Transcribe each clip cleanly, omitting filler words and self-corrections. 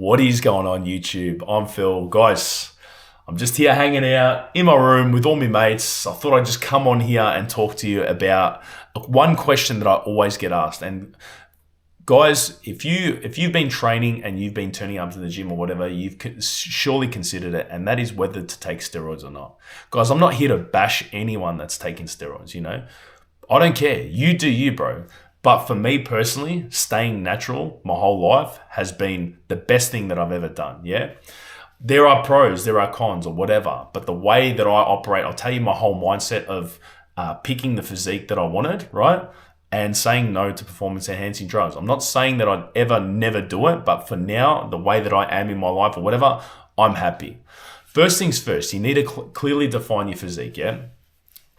What is going on, YouTube? I'm Phil. Guys, I'm just here hanging out in my room with all my mates. I thought I'd just come on here and talk to you about one question that I always get asked. And guys, if you've been training and you've been turning up to the gym or whatever, you've surely considered it, and that is whether to take steroids or not. Guys, I'm not here to bash anyone that's taking steroids, you know? I don't care. You do you, bro. But for me personally, staying natural my whole life has been the best thing that I've ever done, yeah? There are pros, there are cons or whatever, but the way that I operate, I'll tell you my whole mindset of picking the physique that I wanted, right? And saying no to performance enhancing drugs. I'm not saying that I'd ever never do it, but for now, the way that I am in my life or whatever, I'm happy. First things first, you need to clearly define your physique, yeah?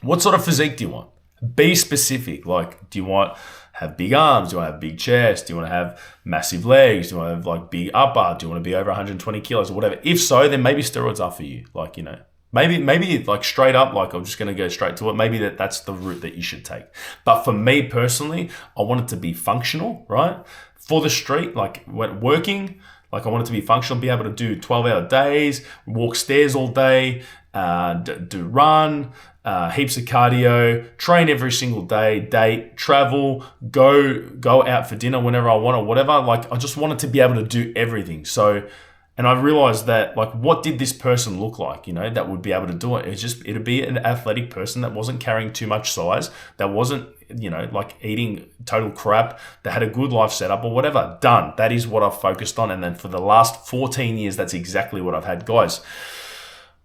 What sort of physique do you want? Be specific. Like, do you want have big arms? Do you want to have big chest? Do you want to have massive legs? Do you want to have like big upper? Do you want to be over 120 kilos or whatever? If so, then maybe steroids are for you. Like, you know, maybe like straight up, like I'm just going to go straight to it. Maybe that's the route that you should take. But for me personally, I want it to be functional, right? For the street, like when working, like I want it to be functional, be able to do 12-hour days, walk stairs all day, do run, heaps of cardio, train every single day, date, travel, go out for dinner whenever I want or whatever. Like I just wanted to be able to do everything. So, and I realized that like, what did this person look like, you know, that would be able to do it? It'd be an athletic person that wasn't carrying too much size, that wasn't, you know, like eating total crap, that had a good life setup or whatever. Done. That is what I've focused on. And then for the last 14 years, that's exactly what I've had. Guys,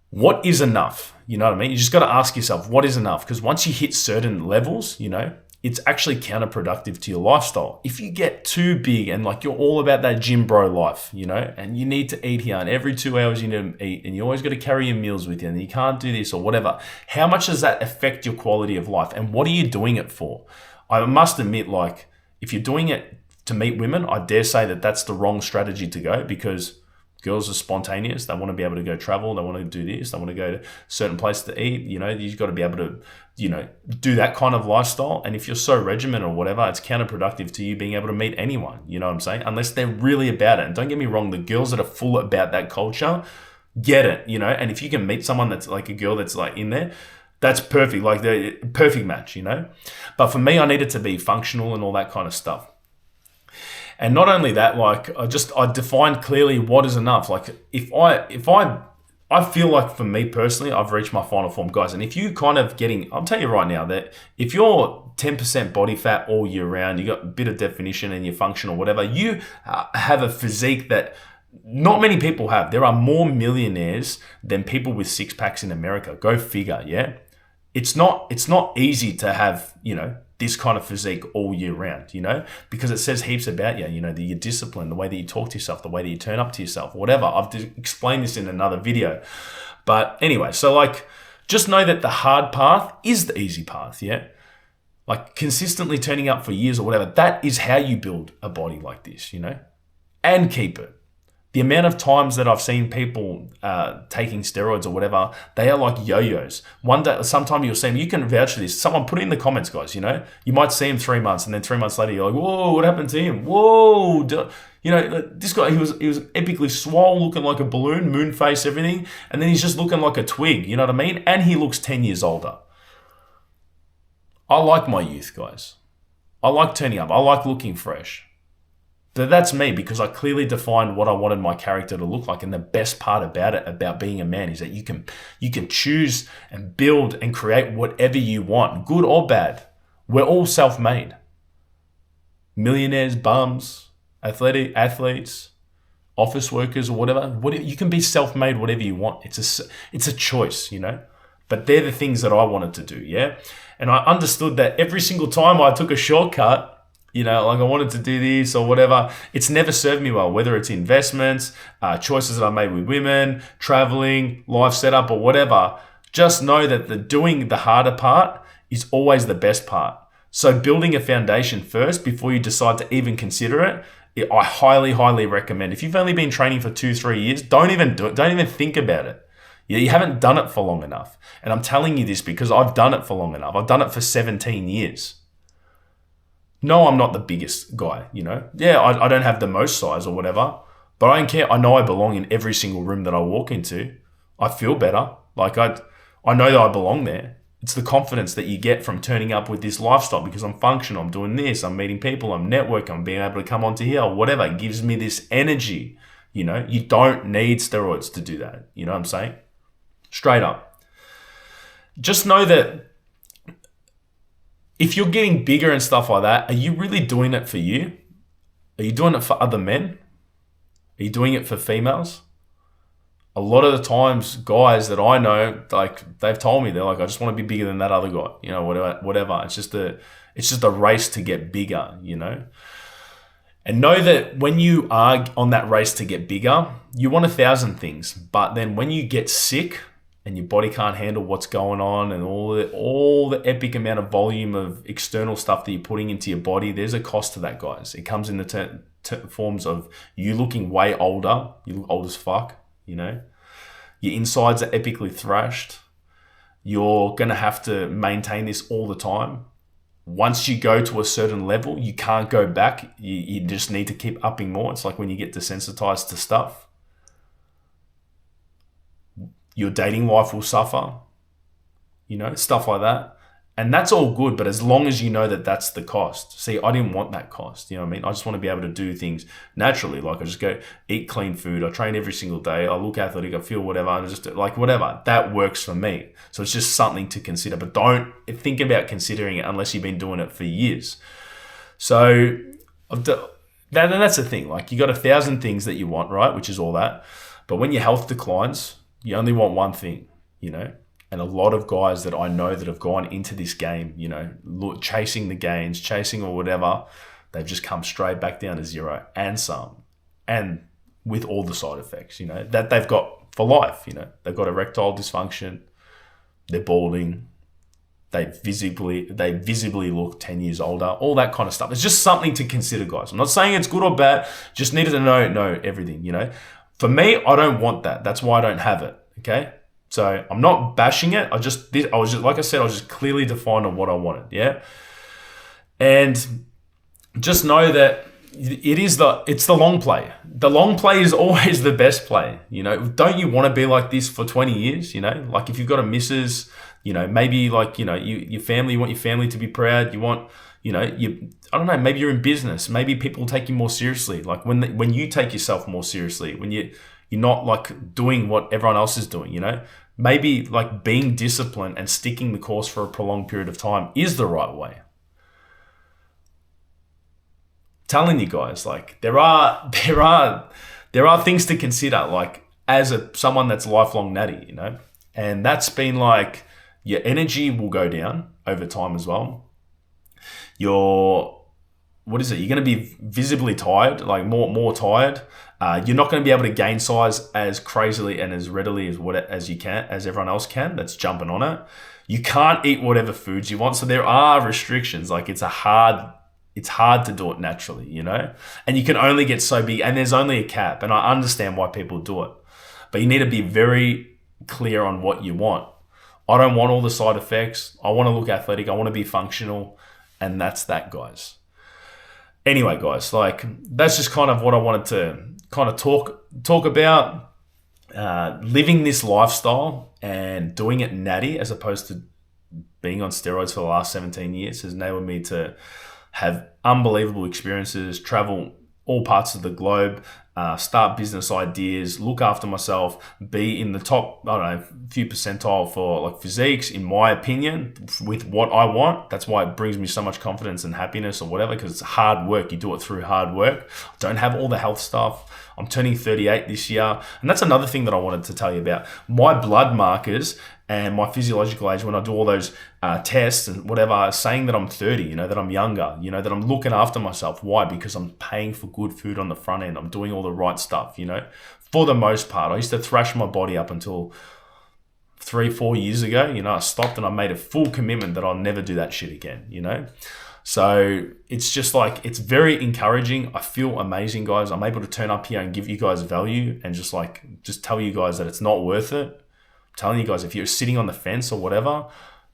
what is enough? You know what I mean? You just got to ask yourself, what is enough? Because once you hit certain levels, you know, it's actually counterproductive to your lifestyle. If you get too big and like you're all about that gym bro life, you know, and you need to eat here and every 2 hours you need to eat and you always got to carry your meals with you and you can't do this or whatever, how much does that affect your quality of life? And what are you doing it for? I must admit, like, if you're doing it to meet women, I dare say that that's the wrong strategy to go, because girls are spontaneous. They want to be able to go travel. They want to do this. They want to go to certain places to eat. You know, you've got to be able to, you know, do that kind of lifestyle. And if you're so regimented or whatever, it's counterproductive to you being able to meet anyone. You know what I'm saying? Unless they're really about it. And don't get me wrong, the girls that are full about that culture get it, you know. And if you can meet someone that's like a girl that's like in there, that's perfect. Like the perfect match, you know. But for me, I needed to be functional and all that kind of stuff. And not only that, like I defined clearly what is enough. Like if I feel like for me personally, I've reached my final form, guys. And if you kind of I'll tell you right now that if you're 10% body fat all year round, you got a bit of definition and you're functional, whatever, you have a physique that not many people have. There are more millionaires than people with six packs in America. Go figure, yeah? It's not easy to have, you know, this kind of physique all year round, you know, because it says heaps about you, you know, your discipline, the way that you talk to yourself, the way that you turn up to yourself, whatever. I've explained this in another video. But anyway, so like, just know that the hard path is the easy path, yeah? Like consistently turning up for years or whatever, that is how you build a body like this, you know, and keep it. The amount of times that I've seen people taking steroids or whatever, they are like yo-yos. One day, sometime you'll see them. You can vouch for this. Someone put it in the comments, guys, you know. You might see him 3 months and then 3 months later, you're like, whoa, what happened to him? Whoa. You know, this guy, he was epically swole, looking like a balloon, moon face, everything. And then he's just looking like a twig, you know what I mean? And he looks 10 years older. I like my youth, guys. I like turning up. I like looking fresh. So that's me, because I clearly defined what I wanted my character to look like. And the best part about it, about being a man, is that you can choose and build and create whatever you want, good or bad. We're all self-made. Millionaires, bums, athletes, office workers or whatever. You can be self-made whatever you want. It's a choice, you know. But they're the things that I wanted to do, yeah? And I understood that every single time I took a shortcut, you know, like I wanted to do this or whatever, it's never served me well, whether it's investments, choices that I made with women, traveling, life setup or whatever. Just know that doing the harder part is always the best part. So building a foundation first before you decide to even consider it, I highly, highly recommend. If you've only been training for 2-3 years, don't even do it. Don't even think about it. You haven't done it for long enough. And I'm telling you this because I've done it for long enough. I've done it for 17 years. No, I'm not the biggest guy, you know. Yeah, I don't have the most size or whatever, But I don't care. I know I belong in every single room that I walk into. I feel better. Like I know that I belong there. It's the confidence that you get from turning up with this lifestyle because I'm functional, I'm doing this, I'm meeting people, I'm networking, I'm being able to come onto here, whatever. It gives me this energy. You know, you don't need steroids to do that. You know what I'm saying? Straight up. Just know that if you're getting bigger and stuff like that, are you really doing it for you? Are you doing it for other men? Are you doing it for females? A lot of the times, guys that I know, like they've told me, they're like, I just want to be bigger than that other guy. You know, whatever. It's just a race to get bigger, you know? And know that when you are on that race to get bigger, you want 1,000 things. But then when you get sick and your body can't handle what's going on and all the epic amount of volume of external stuff that you're putting into your body, there's a cost to that, guys. It comes in the forms of you looking way older. You look old as fuck, you know. Your insides are epically thrashed. You're going to have to maintain this all the time. Once you go to a certain level, you can't go back. You just need to keep upping more. It's like when you get desensitized to stuff. Your dating life will suffer, you know, stuff like that. And that's all good, but as long as you know that that's the cost. See, I didn't want that cost, you know what I mean? I just want to be able to do things naturally. Like I just go eat clean food. I train every single day. I look athletic. I feel whatever. I just like whatever. That works for me. So it's just something to consider, but don't think about considering it unless you've been doing it for years. So that's the thing. Like you got 1,000 things that you want, right? Which is all that. But when your health declines, you only want one thing, you know? And a lot of guys that I know that have gone into this game, you know, chasing the gains, chasing or whatever, they've just come straight back down to zero and some. And with all the side effects, you know, that they've got for life, you know. They've got erectile dysfunction, they're balding, they visibly look 10 years older, all that kind of stuff. It's just something to consider, guys. I'm not saying it's good or bad, just needed to know everything, you know. For me, I don't want that. That's why I don't have it, okay? So I'm not bashing it. I was just, like I said, I was just clearly defined on what I wanted. Yeah. And just know that it's the long play. The long play is always the best play. You know, don't you want to be like this for 20 years? You know, like if you've got a missus, you know, maybe like, you know, your family, you want your family to be proud. You want, you know, I don't know, maybe you're in business. Maybe people take you more seriously. Like when you take yourself more seriously, when you're not like doing what everyone else is doing, you know, maybe like being disciplined and sticking the course for a prolonged period of time is the right way. Telling you guys, like there are things to consider, like as someone that's lifelong natty, you know, and that's been like your energy will go down over time as well. You're going to be visibly tired, like more tired. You're not going to be able to gain size as crazily and as readily as you can, as everyone else can that's jumping on it. You can't eat whatever foods you want. So there are restrictions. Like it's hard to do it naturally, you know, and you can only get so big and there's only a cap. And I understand why people do it, but you need to be very clear on what you want. I don't want all the side effects. I want to look athletic. I want to be functional. And that's that, guys. Anyway, guys, like that's just kind of what I wanted to kind of talk about. Living this lifestyle and doing it natty as opposed to being on steroids for the last 17 years has enabled me to have unbelievable experiences, travel all parts of the globe, start business ideas, look after myself, be in the top, I don't know, few percentile for like physiques, in my opinion, with what I want. That's why it brings me so much confidence and happiness or whatever, because it's hard work. You do it through hard work. I don't have all the health stuff. I'm turning 38 this year. And that's another thing that I wanted to tell you about. My blood markers and my physiological age, when I do all those tests and whatever, are saying that I'm 30, you know, that I'm younger, you know, that I'm looking after myself. Why? Because I'm paying for good food on the front end. I'm doing all the right stuff, you know, for the most part. I used to thrash my body up until 3-4 years ago. You know, I stopped and I made a full commitment that I'll never do that shit again, you know. So it's just like, it's very encouraging. I feel amazing, guys. I'm able to turn up here and give you guys value and just tell you guys that it's not worth it. I'm telling you guys, if you're sitting on the fence or whatever,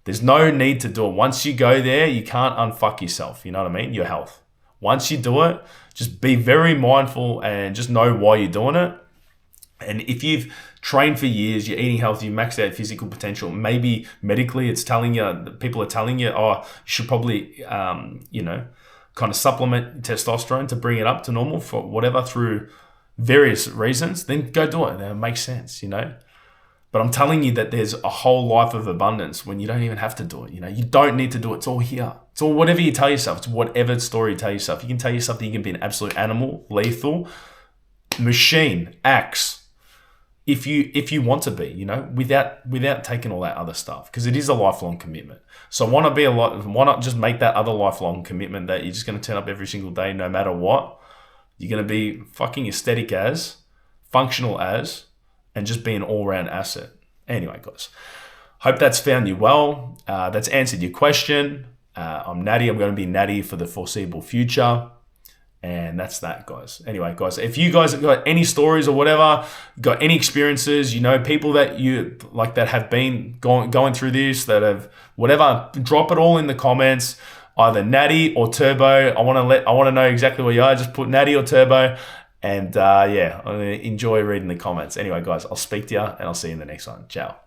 there's no need to do it. Once you go there, you can't unfuck yourself. You know what I mean? Your health. Once you do it, just be very mindful and just know why you're doing it. And if you've trained for years, you're eating healthy, you maxed out physical potential, maybe medically it's telling you, people are telling you, oh, you should probably, kind of supplement testosterone to bring it up to normal for whatever through various reasons, then go do it. That makes sense, But I'm telling you that there's a whole life of abundance when you don't even have to do it. You don't need to do it. It's all here. It's all whatever you tell yourself. It's whatever story you tell yourself. You can tell yourself that you can be an absolute animal, lethal, machine, axe, if you want to be, without taking all that other stuff, because it is a lifelong commitment. So why not just make that other lifelong commitment that you're just going to turn up every single day, no matter what. You're going to be fucking aesthetic as, functional as, and just be an all-round asset. Anyway, guys, hope that's found you well. That's answered your question. I'm Natty. I'm going to be Natty for the foreseeable future. And that's that, guys. Anyway, guys, if you guys have got any stories or whatever, got any experiences, people that you like that have been going through this, that have whatever, drop it all in the comments, either Natty or Turbo. I want to know exactly where you are. Just put Natty or Turbo, and I'm gonna enjoy reading the comments. Anyway, guys, I'll speak to you and I'll see you in the next one. Ciao.